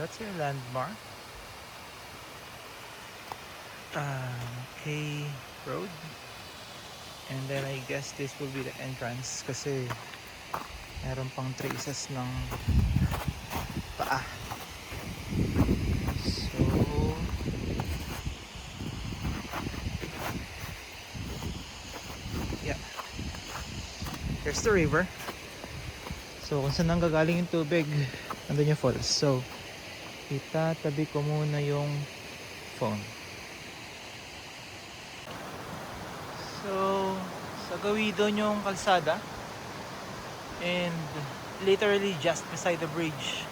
That's your landmark. K Road. And then I guess this will be the entrance kasi meron pang traces ng paa. So yeah, here's the river. So kung saan nanggagaling yung tubig, nandun yung falls. So itatabi ko muna yung phone. So sa gawidon yung kalsada, and literally just beside the bridge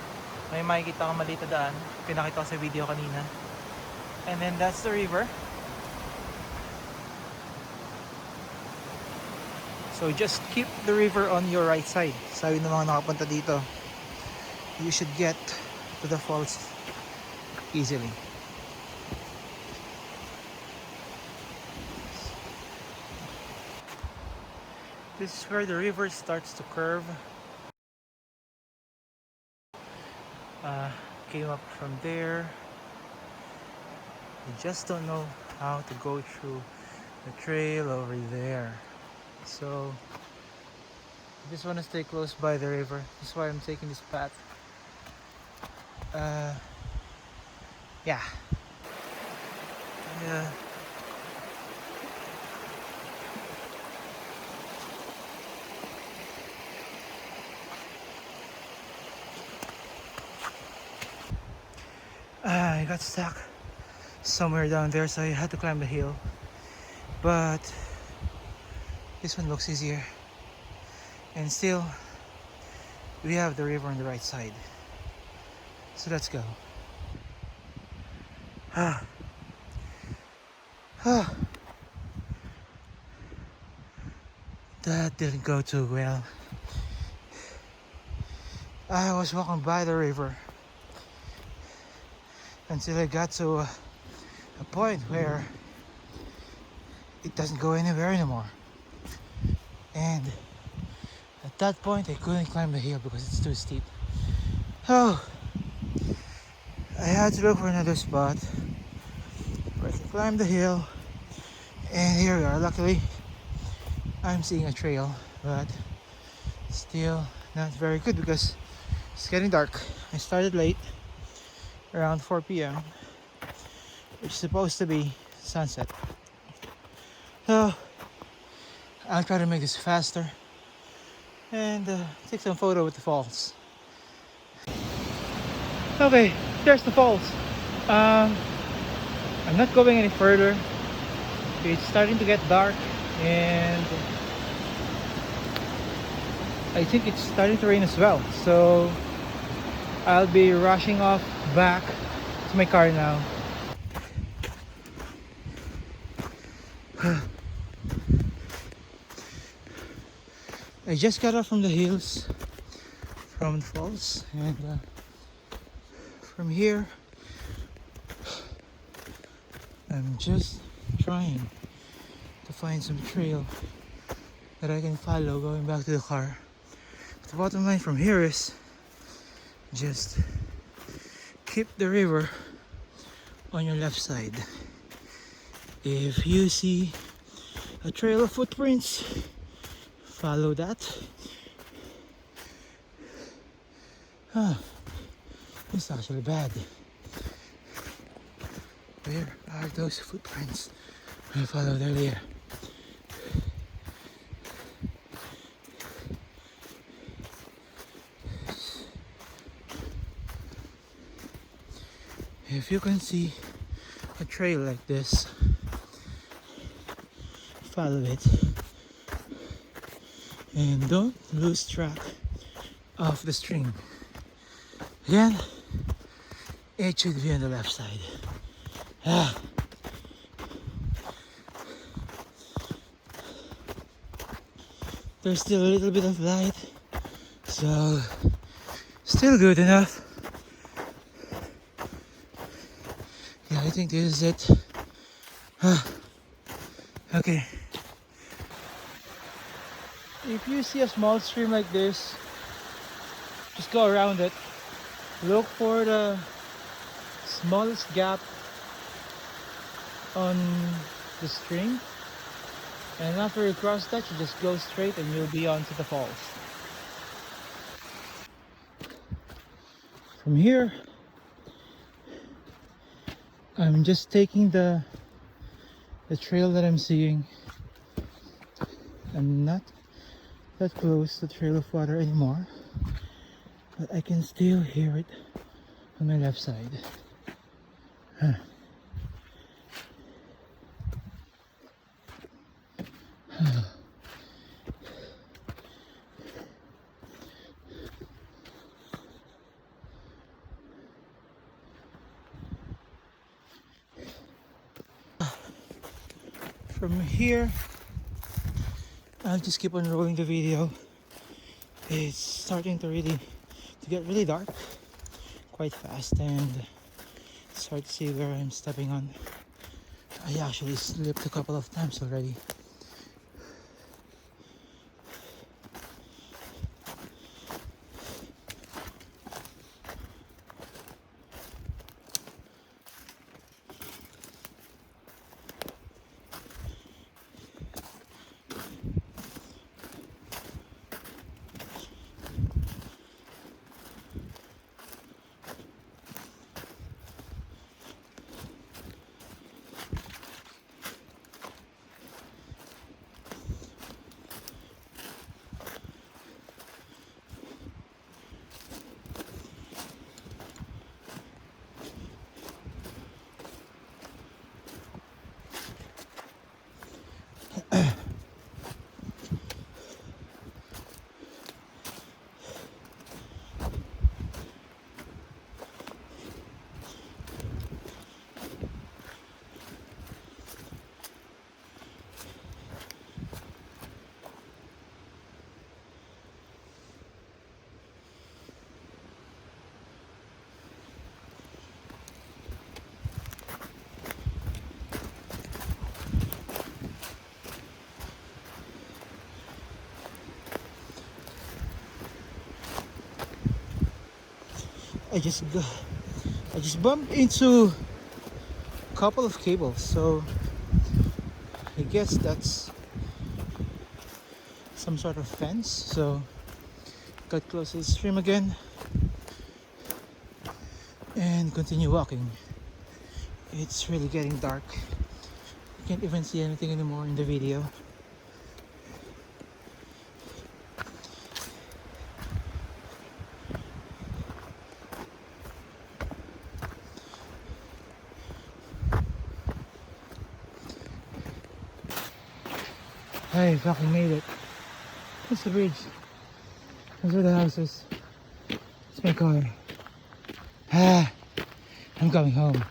may makikita kang maliit na daan, pinakita ko sa video kanina, and then that's the river. So just keep the river on your right side. Sabi ng mga nakapunta dito, you should get to the falls easily. This is where the river starts to curve. Came up from there. I just don't know how to go through the trail over there. So I just want to stay close by the river. That's why I'm taking this path. Yeah. I got stuck somewhere down there, so I had to climb the hill. But this one looks easier. And still, we have the river on the right side. So let's go. That didn't go too well. I was walking by the river until I got to a point where it doesn't go anywhere anymore. And at that point I couldn't climb the hill because it's too steep. Oh, I had to look for another spot where I can climb the hill. And here we are. Luckily I'm seeing a trail, but still not very good because it's getting dark. I started late, around 4 p.m, which is supposed to be sunset. So I'll try to make this faster and take some photo with the falls. Okay, there's the falls. I'm not going any further. It's starting to get dark and I think it's starting to rain as well, so I'll be rushing off back to my car now. I just got off from the hills, from the falls, and from here I'm just trying to find some trail that I can follow going back to the car. But the bottom line from here is just keep the river on your left side. If you see a trail of footprints, follow that. It's actually bad. Where are those footprints I followed earlier? If you can see a trail like this, follow it and don't lose track of the stream. Again, it should be on the left side. There's still a little bit of light, so still good enough. Yeah, I think this is it. Okay. If you see a small stream like this, just go around it. Look for the smallest gap on the stream, and after you cross that, you just go straight and you'll be onto the falls. From here, I'm just taking the trail that I'm seeing. I'm not that close to the trail of water anymore, but I can still hear it on my left side. Huh. From here, I'll just keep on rolling the video. It's starting to get really dark quite fast, and it's hard to see where I'm stepping on. I actually slipped a couple of times already. I just bumped into a couple of cables, so I guess that's some sort of fence. So got close to the stream again and continue walking. It's really getting dark. You can't even see anything anymore in the video. I fucking made it. That's the bridge. Those are the houses. It's my car. I'm coming home.